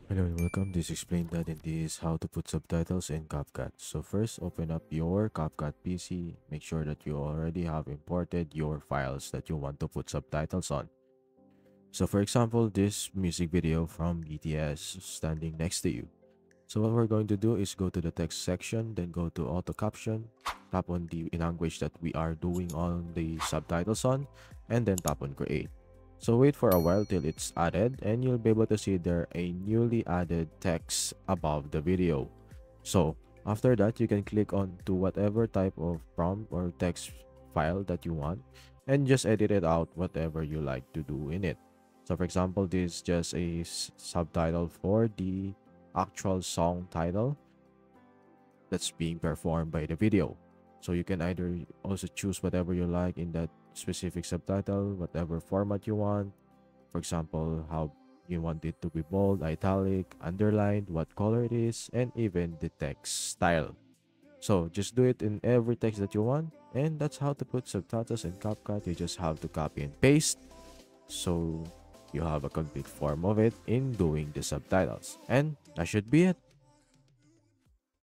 Hello and welcome. This explained that and this is how to put subtitles in Capcut. So first, open up your Capcut PC. Make sure that you already have imported your files that you want to put subtitles on. So for example, this music video from BTS standing next to you. So what we're going to do is go to the text section, then go to auto caption, tap on the language that we are doing on the subtitles on, and then tap on create. So wait for a while till it's added, and you'll be able to see there a newly added text above the video. So after that, you can click on to whatever type of prompt or text file that you want and just edit it out whatever you like to do in it. So for example, this is just a subtitle for the actual song title that's being performed by the video. So you can either also choose whatever you like in that specific subtitle, whatever format you want. For example, how you want it to be bold, italic, underlined, what color it is, and even the text style. So just do it in every text that you want, and that's how to put subtitles in CapCut. You just have to copy and paste, so you have a complete form of it in doing the subtitles. And that should be it.